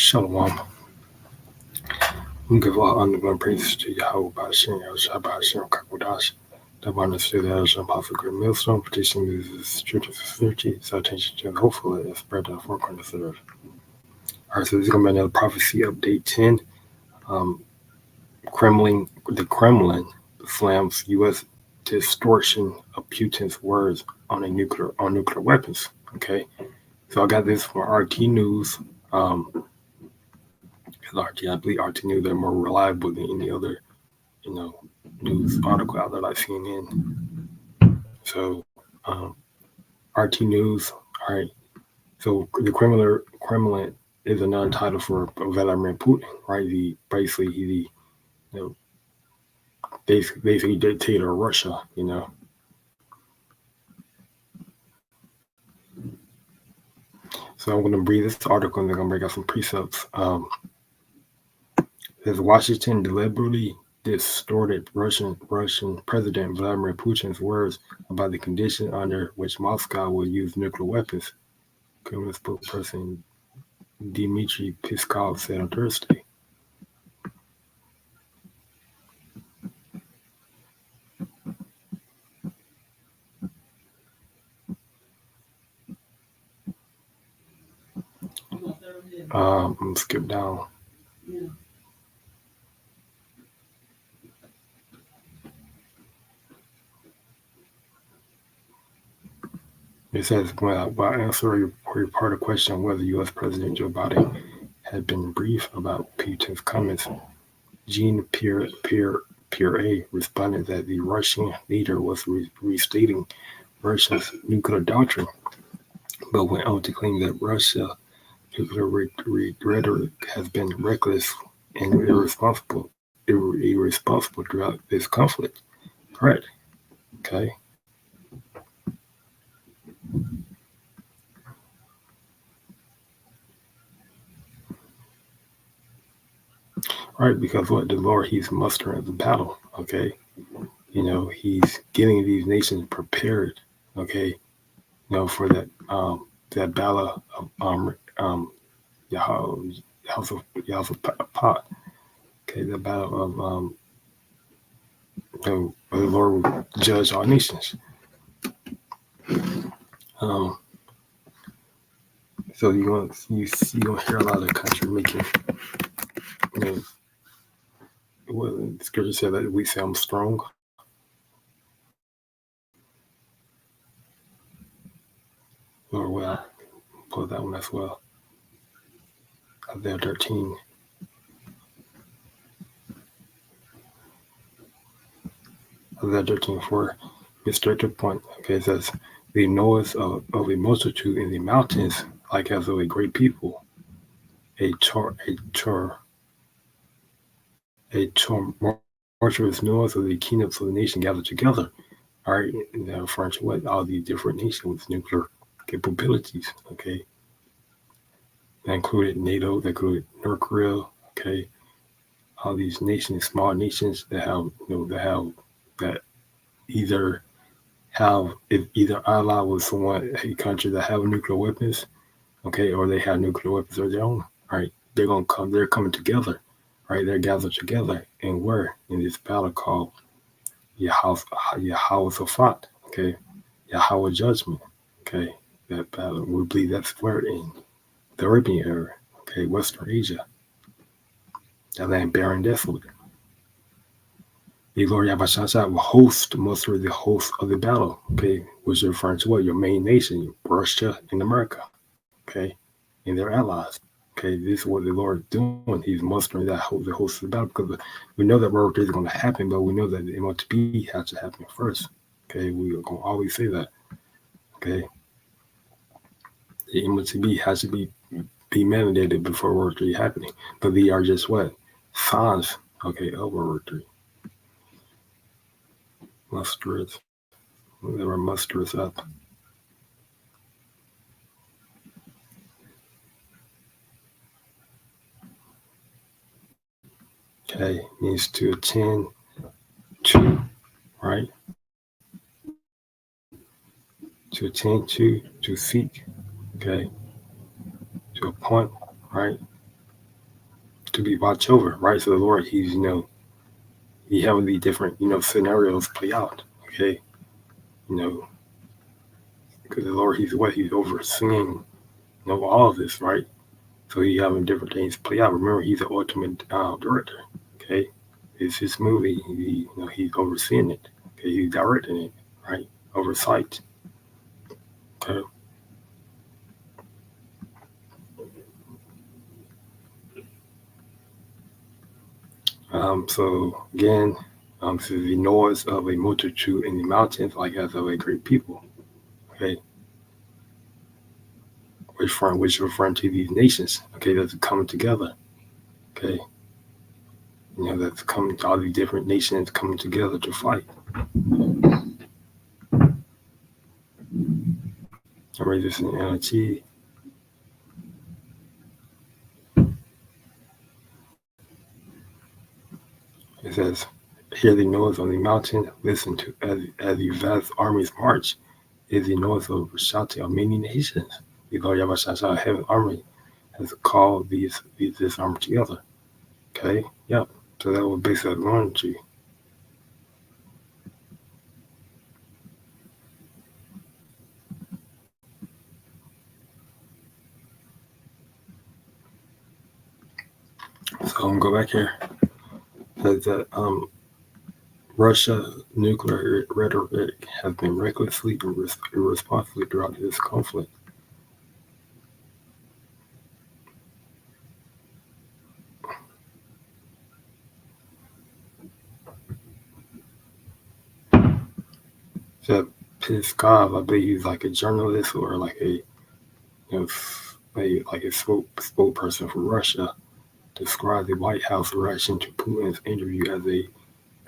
Shalom. We give all honor and praises to Yahawah, BAHASHAM, BAHASHAM, QADASH. The one is the Apostle Great Millstone, petition is truth of sincerity, so attention to hopefully it's spread out four corners of the earth. Alright, so this is going to be another prophecy update 10. The Kremlin slams U.S. distortion of Putin's words on nuclear weapons. Okay, so I got this from RT News. I believe RT News are more reliable than any other, news article out there like CNN. So, RT News. All right. So the Kremlin is another title for Vladimir Putin, right? He's the basically dictator of Russia, So I'm going to read this article and they're going to break out some precepts. Says Washington deliberately distorted Russian President Vladimir Putin's words about the condition under which Moscow will use nuclear weapons. Kremlin spokesperson Dmitry Peskov said on Thursday. I'm going to skip down. It says, well, I answer your part of the question whether U.S. President Joe Biden had been briefed about Putin's comments. Jean-Pierre responded that the Russian leader was restating Russia's nuclear doctrine, but went on to claim that Russia's nuclear rhetoric has been reckless and irresponsible throughout this conflict. Right. Okay. Right, because what the Lord, he's mustering the battle, okay? He's getting these nations prepared, okay, for that battle of YAHAWASHI, okay, the battle of where the Lord will judge all nations. So you're gonna hear a lot of the country making, well, the scripture said that we sound strong. Or well, pull that one as well. Isaiah 13. Isaiah 13:4. Restricted point. Okay, it says the noise of a multitude in the mountains, like as of a great people. A tumultuous noise of the kingdoms of the nation gathered together. All right, referring to what all these different nations with nuclear capabilities. Okay, that included NATO, that included North Korea. Okay, all these nations, small nations that have that either ally with a country that have nuclear weapons, okay, or they have nuclear weapons of their own. All right, they're coming together. Right, they're gathered together, and we're in this battle called YAHAWASHI, okay, Yahawah judgment, okay, that battle. We believe that's where in the Arabian area, okay, Western Asia, that land barren desolate. The Lord YAHAWASHI will muster the host of the battle, okay, which is referring to what? Your main nation, Russia and America, okay, and their allies. Okay, this is what the Lord is doing. He's mustering the host of the battle, because we know that World War III is going to happen, but we know that the MOTB has to happen first. Okay, we are going to always say that. Okay, the MOTB has to be mandated before World War III happening, but they are just what? Signs, okay, of World War III. Musterers. There were musterers up. Okay, means to attend to, right? To attend to seek, okay? To appoint, right? to be watched over, right? So the Lord, he's, he having these different, scenarios play out, okay? Because the Lord, he's overseeing, all of this, right? So he having different things play out. Remember, he's the ultimate director, okay? It's his movie. He's overseeing it. Okay, he's directing it, right? Oversight. Okay. So again, this is the noise of a multitude in the mountains, like as of a great people. Okay. Which referring to these nations, okay, that's coming together. Okay. That's coming, all these different nations coming together to fight. I read this in NLT. It says, hear the noise on the mountain, listen to as the vast armies march, is the noise of shouting of many nations. The Lord YAHAWASHI, heaven army, has called this army together. Okay, yep. So that was basically learn to. So I'm gonna go back here. Says that Russia nuclear rhetoric has been recklessly irresponsibly throughout this conflict. So Peskov, I believe he's like a journalist or like a spokesperson for Russia, described the White House reaction to Putin's interview as a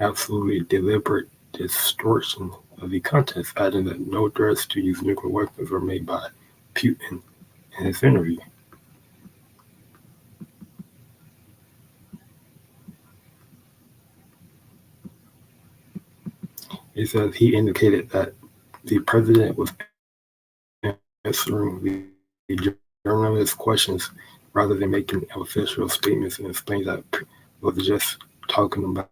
absolutely deliberate distortion of the context, adding that no threats to use nuclear weapons were made by Putin in his interview. It says he indicated that the president was answering the journalist's questions rather than making official statements, and explained that was just talking about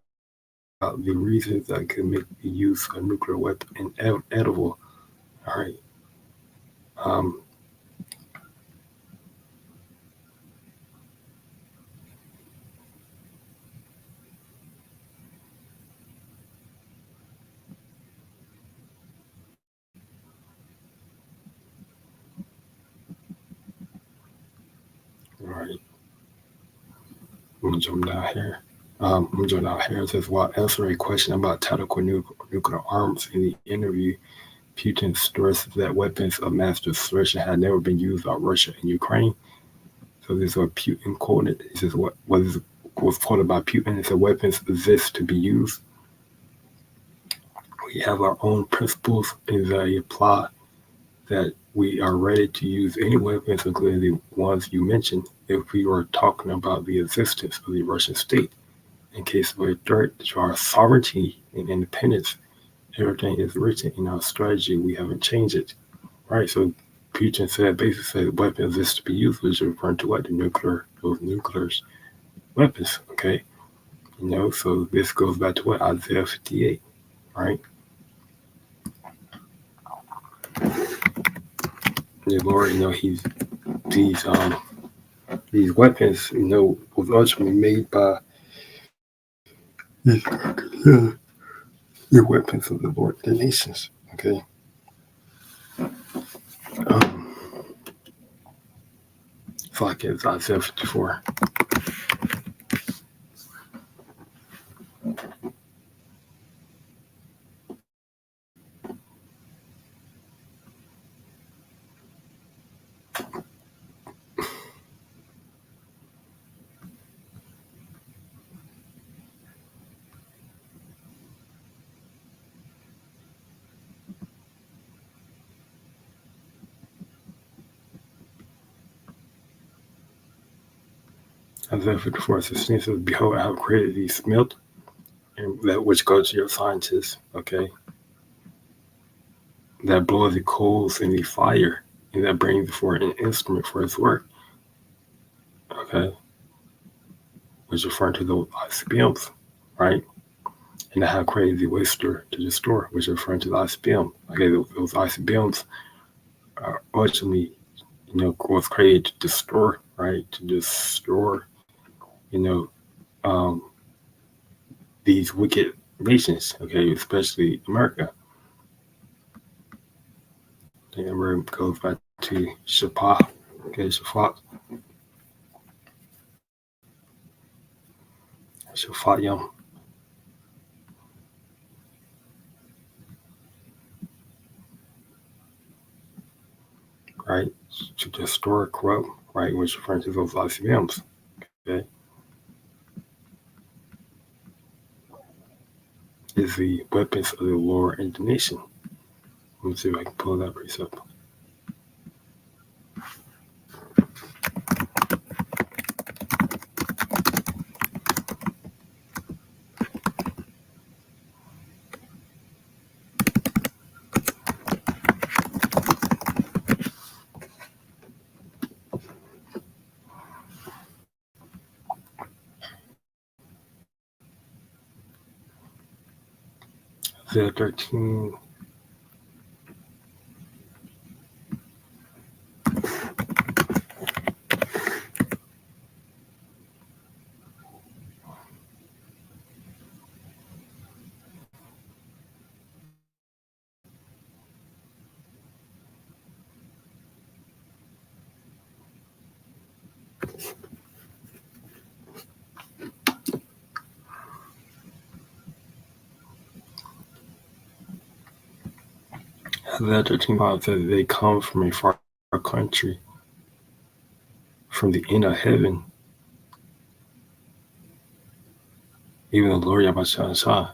the reasons that could make the use of nuclear weapon inevitable. All right. All right. I'm gonna jump down here. It says, while answering a question about tactical nuclear arms in the interview, Putin stressed that weapons of mass destruction had never been used by Russia and Ukraine. So this is what Putin quoted. He says, what was quoted by Putin is that weapons exist to be used. We have our own principles, and they apply that we are ready to use any weapons, including the ones you mentioned, if we were talking about the existence of the Russian state. In case of a threat to our sovereignty and independence, everything is written in our strategy. We haven't changed it, right? So Putin basically said weapons exist to be used, which is referring to what? Those nuclear weapons, okay? So this goes back to what? Isaiah 58, right? The Lord, these weapons, was ultimately made by the weapons of the Lord, the nations, okay? So like it's Isaiah 54. Isaiah 54, 16 says, behold, I have created thee smelt, and that which goes to your scientists, okay? That blows the coals in the fire, and that brings forth an instrument for his work. Okay. was referring to those ICBMs, right? And I have crazy waster to destroy, which is referring to the ICBM. Okay, those ICBMs are ultimately, was created to destroy, right? To destroy, you know, these wicked nations, okay, especially America. And remember, it goes back to Shapah, okay, Shaphat, right? To destroy, corrupt, right? Which referring to those ICBMs, okay? Is the weapons of the Lord and the nation. Let me see if I can pull that precept. Isaiah 13. Isaiah 13 says they come from a far country, from the end of heaven, even the Lord YAHAWASHI.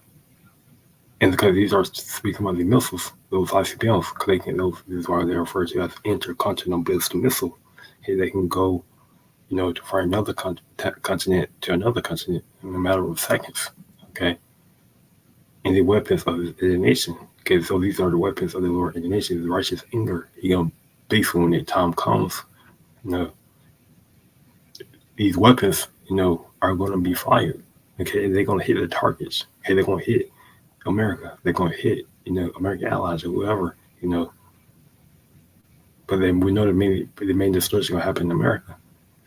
And because these are speaking about the missiles, those ICBMs, because they can, those is why they're referred to as intercontinental ballistic missile. Hey, they can go, to from another continent to another continent in a matter of seconds. Okay, and the weapons of the nation. Okay, so these are the weapons of the Lord and the nation, the righteous anger. He gonna basically when the time comes, these weapons, are gonna be fired. Okay, they're gonna hit the targets. Okay, they're gonna hit America. They're gonna hit, American allies or whoever, But then we know the main destruction gonna happen in America.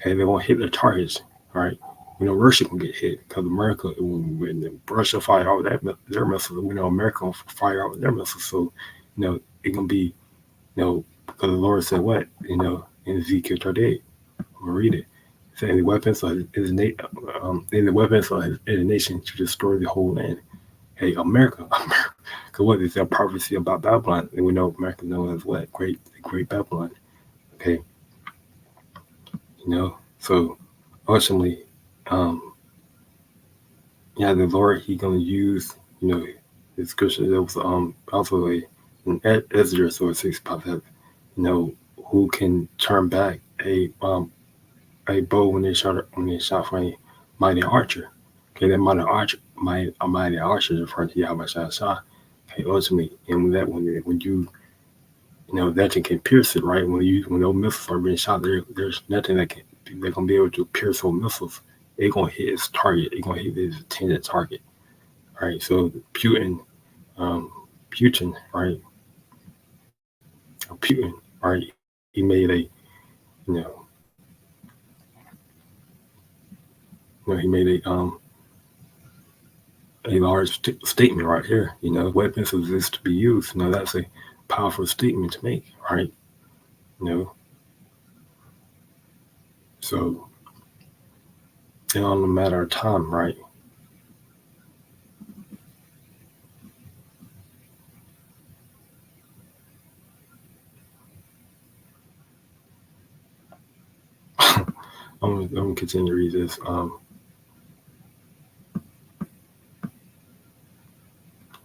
Okay, they're gonna hit the targets, right? Russia can get hit because America, when Russia fire out their missiles, we know America gonna fire out their missiles. So, it gonna be, because the Lord said what, in Ezekiel 38. I'm gonna read it. It said, the weapons of his nation to destroy the whole land. Hey, America, because what is that prophecy about Babylon? And we know America known as what? Great Babylon. Okay. So ultimately, the Lord, he gonna use, his scripture. There was also an Ezra, so it says about that, who can turn back a bow when they shot for a mighty archer. Okay, that mighty archer is referring to YAHAWASHI. Okay, ultimately, and when you that thing can pierce it, right? When those missiles are being shot, there's nothing they're gonna be able to pierce those missiles. They're gonna hit its target. They're gonna hit its intended target. Right. So Putin, right? Putin, right? He made a, he made a large statement right here. Weapons exist to be used. That's a powerful statement to make, right? So it's only a matter of time, right? I'm gonna continue to read this.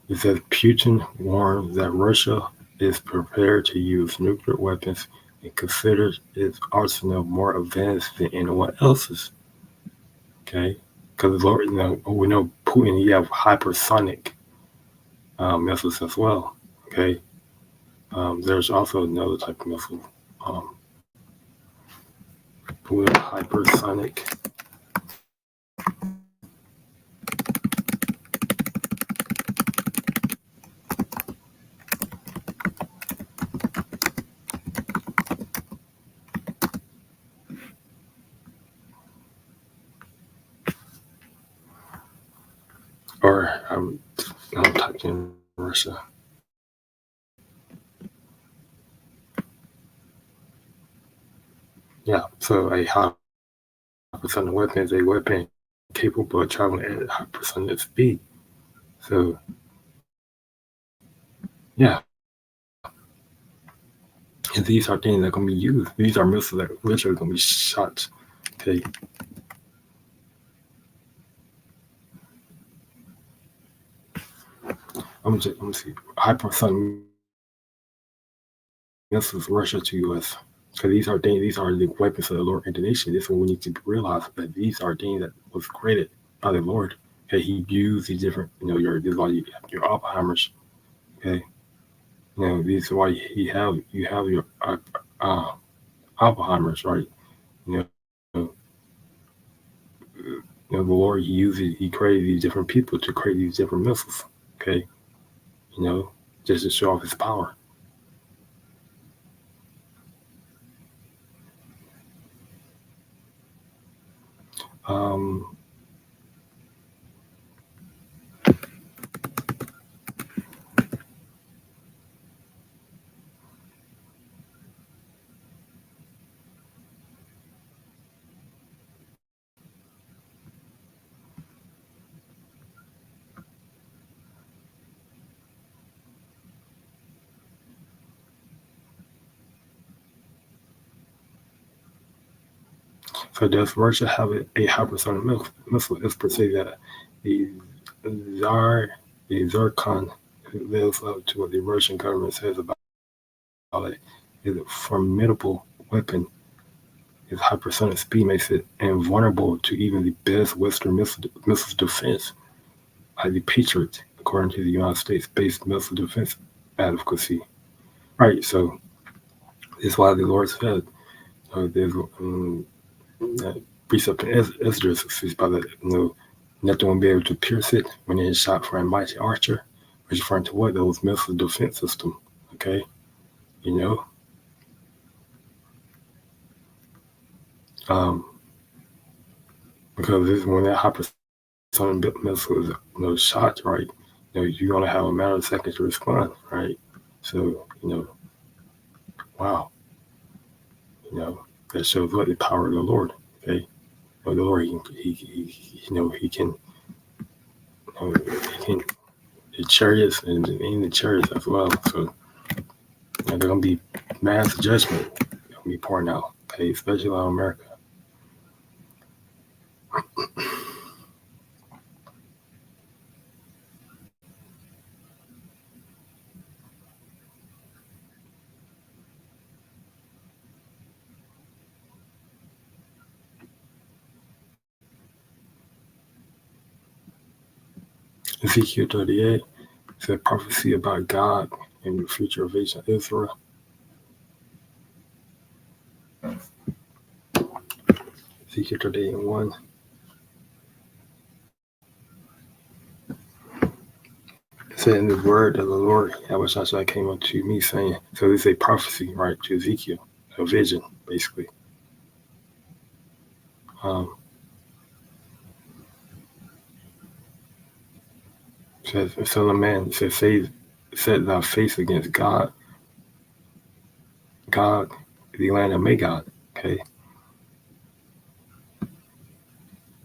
It says Putin warns that Russia is prepared to use nuclear weapons and considers its arsenal more advanced than anyone else's. Okay, because we know Putin, he have hypersonic missiles as well. Okay, there's also another type of missile with hypersonic. or I'm typing in Russia. Yeah, so a high percent of weapon is a weapon capable of traveling at a high percent of speed. So yeah, and these are things that are going to be used. These are missiles that are literally going to be shot. Okay. Let me see. Hypersonic missiles, Russia to U.S. Because these are things, these are the weapons of the Lord and the nation. This is what we need to realize, that these are things that was created by the Lord. Okay, He used these different, your Oppenheimers. Okay, this is why you have your Oppenheimers, right? You know, the Lord He created these different people to create these different missiles. Okay, just to show off His power. Um, So does Russia have a hypersonic missile? It's perceived that the Tsar, the Zircon, lives up to what the Russian government says about it, is a formidable weapon. Its hypersonic speed makes it invulnerable to even the best Western missile defense, like the Patriot, according to the United States-based missile defense advocacy. Right. So this is why the Lord said there's precept in Esdras says by that nothing will be able to pierce it when it is shot from a mighty archer, which is referring to what? Those missile defense system. Okay, um, because this when that hypersonic missile is shot, right? You're gonna have a matter of seconds to respond, right? So wow, that shows what the power of the Lord. Okay, the Lord, he can, the chariots and the chariots as well. So they're gonna be mass judgment gonna be pouring out, okay, especially on America. Ezekiel 38 is a prophecy about God and the future invasion of Israel. Ezekiel 38 and 1. It said, in the word of the Lord, YAHAWASHI came unto me saying, so this is a prophecy, right, to Ezekiel, a vision, basically. Says, son of man, it says, set thy face against God, the land of Magog, okay?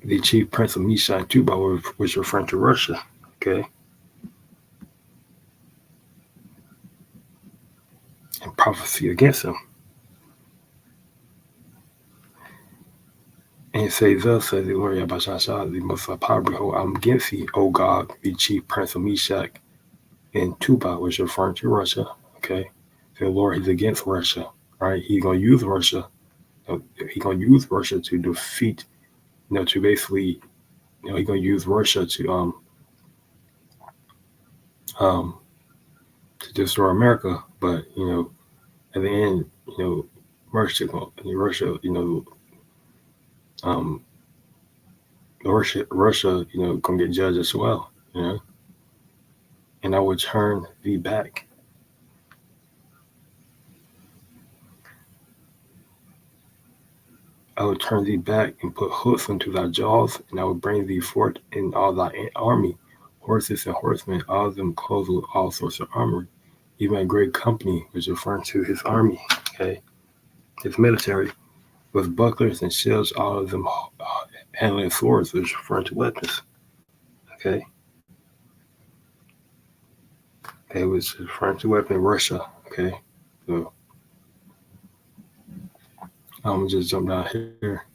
The chief prince of Meshach and Tubal was referring to Russia, okay? And prophecy against him. And say, thus says the Lord YAHAWASHI, the Most High Power, behold, I'm against thee, O God, the chief prince of Meshach and Tubal, which is referring to Russia, okay? The Lord is against Russia, right? He's going to use Russia. He's going to use Russia to defeat, to basically, he's going to use Russia to destroy America. But, at the end, Russia, Russia, gonna get judged as well, and I will turn thee back. I will turn thee back and put hooks into thy jaws, and I will bring thee forth in all thy army horses and horsemen, all of them clothed with all sorts of armor. Even a great company, was referring to his army, okay, his military, with bucklers and shields, all of them handling swords, was referring to weapons, okay. It was referring to weapon Russia, okay. So I'm gonna just jump down here.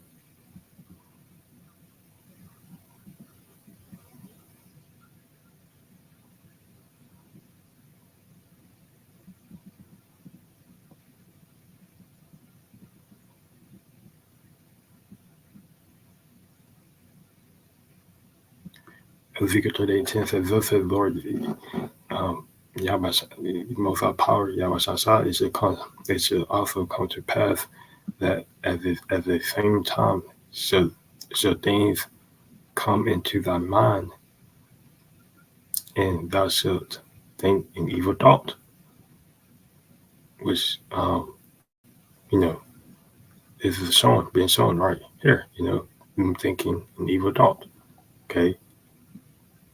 Ezekiel 38:10 says, "Thus says Lord, Yahawashi, most high power, Yahawashi, it should also come to pass that at the same time shall things come into thy mind, and thou shalt think an evil thought," which this is being shown right here. I'm thinking an evil thought. Okay,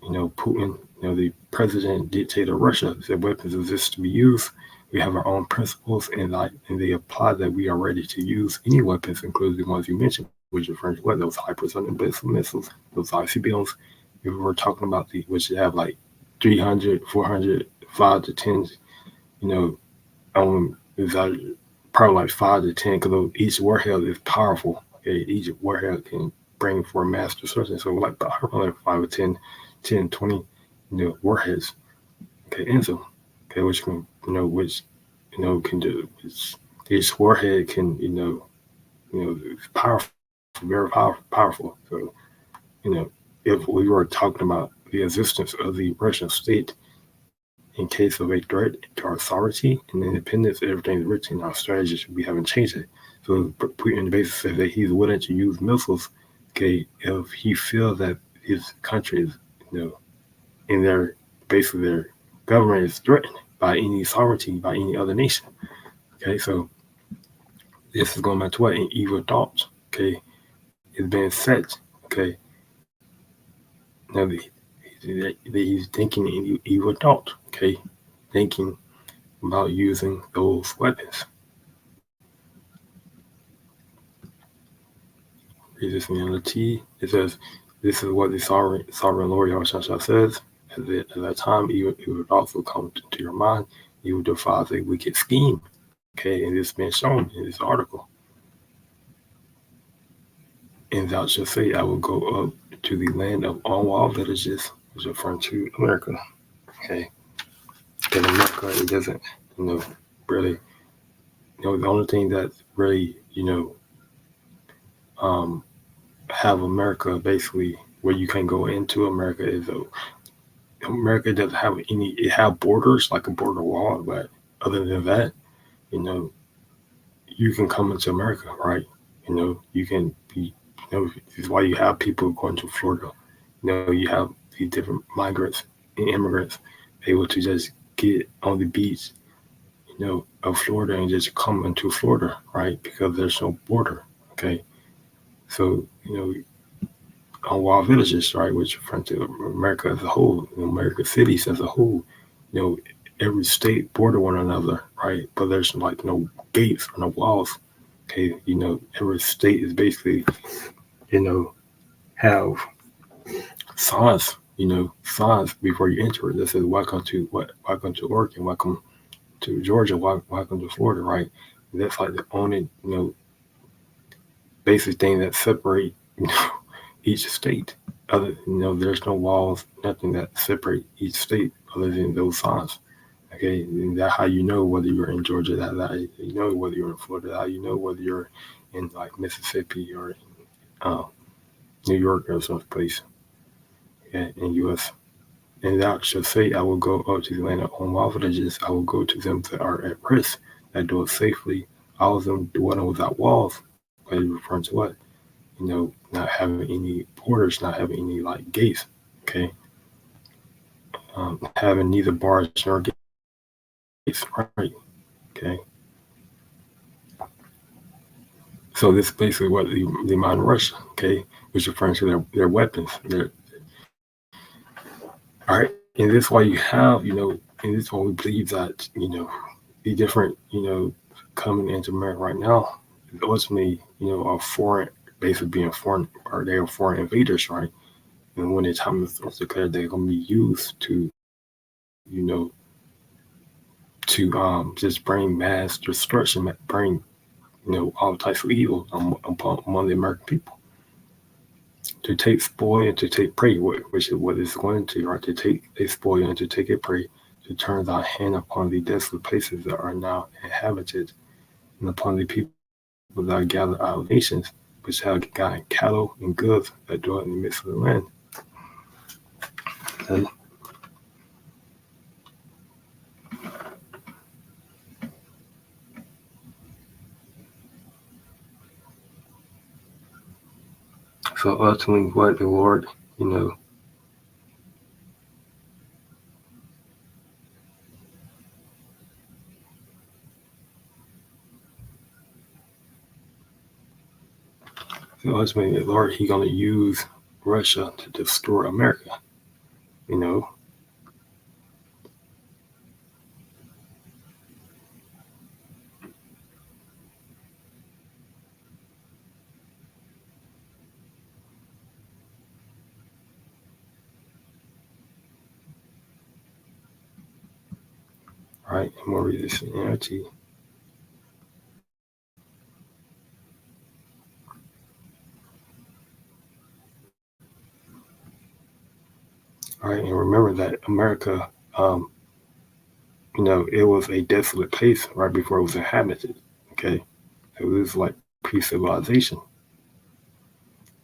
Putin, the president dictator of Russia, said weapons exist to be used. We have our own principles, and they apply that we are ready to use any weapons, including the ones you mentioned, which refer to what those hypersonic missiles, those ICBMs. We were talking about which have like 300, 400, 5 to 10. Probably like 5 to 10, because each warhead is powerful. Okay, each warhead can bring for a mass destruction. So like probably 5 or 10, 20, warheads. Okay, Enzo. Okay, which can can do. Each warhead can it's powerful, very powerful. So if we were talking about the existence of the Russian state in case of a threat to our authority and independence, everything's written in our strategy. We haven't changed it. So Putin basically says that he's willing to use missiles, okay, if he feels that his country is, in their government is threatened by any sovereignty, by any other nation. Okay, so this is going back to what? An evil thought, okay, is being set, okay. Now he's thinking an evil thought, okay, thinking about using those weapons. Resisting it says, this is what the sovereign Lord YAHAWASHI says. At that time, it would also come to your mind. You would devise a wicked scheme. Okay, and it's been shown in this article. And thou shalt say, I will go up to the land of unwalled villages, which is referring to America. Okay. In America, it doesn't, really, the only thing that really, have America basically where you can go into America is America doesn't have it have borders, like a border wall, but other than that, you can come into America, right? You can be, this is why you have people going to Florida. You have these different migrants and immigrants able to just get on the beach, of Florida and just come into Florida, right? Because there's no border, okay? So, on wild villages, right, which refer to America as a whole, American cities as a whole, every state border one another, right? But there's like no gates or no walls. Okay, every state is basically, have signs, signs before you enter it that says welcome to Oregon, welcome to Georgia, welcome to Florida, right? And that's like the only, basic thing that separate, each state. Other, there's no walls, nothing that separate each state other than those signs. Okay, and that's how you know whether you're in Georgia. That's how you know whether you're in Florida. That's how you know whether you're in like Mississippi or New York or some place, in U.S. And thou shalt say, I will go up to the land of unwalled villages. I will go to them that are at rest, that dwell safely. All of them dwelling without walls. Are you referring to what? Not having any borders, not having any like gates, okay? Having neither bars nor gates, right? Okay. So this is basically what the modern Russia, okay, is referring to their weapons. All right. And this is why you have, and this is why we believe that, the different, coming into America right now, is ultimately, are foreign, basically being foreign, or they are foreign invaders, right? And when the time is declared, they're going to be used to, to just bring mass destruction, bring, all types of evil among the American people. To take spoil and to take prey, which is what it's going to, right? To take a spoil and to take a prey, to turn thy hand upon the desolate places that are now inhabited, and upon the people that are gathered out of nations, which have gotten cattle and goods that dwell in the midst of the land. Okay. So ultimately, what the Lord, so ultimately, the Lord, He gonna use Russia to destroy America. You know, right? And more resistance. All right, and remember that America, it was a desolate place right before it was inhabited. Okay, it was like pre-civilization.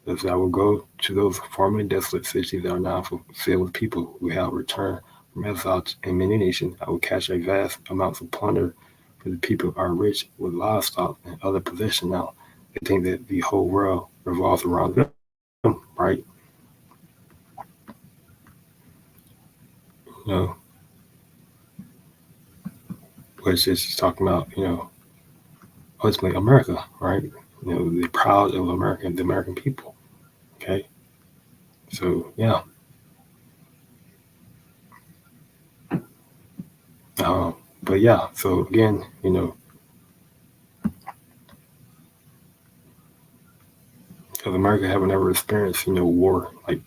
As I will go to those formerly desolate cities that are now filled with people who have returned from exile in many nations. I will catch a vast amounts of plunder, for the people are rich with livestock and other possessions now. They think that the whole world revolves around them, right? You know, which is talking about, ultimately America, right? The proud of American, the American people. Okay, so yeah. But yeah, so again, because America haven't ever experienced, war, like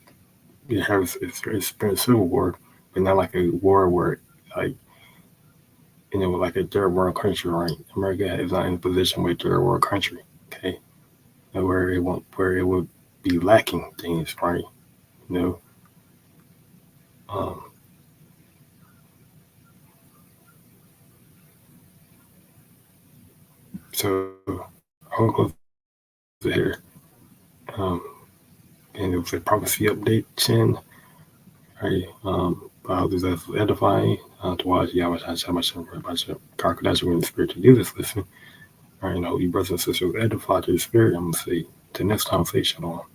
it has experienced civil war, but not like a war where, like, like a third world country, right? America is not in a position with a third world country, okay, where it would be lacking things, right? You know, um, so I'll go here, um, and it was a prophecy update 10. Right. I'll do that for edifying, to watch YAHAWASHI, QADASH, in the spirit to do this listening. All right, you brothers and sisters edified to the spirit. I'm going to say, to the next conversation on.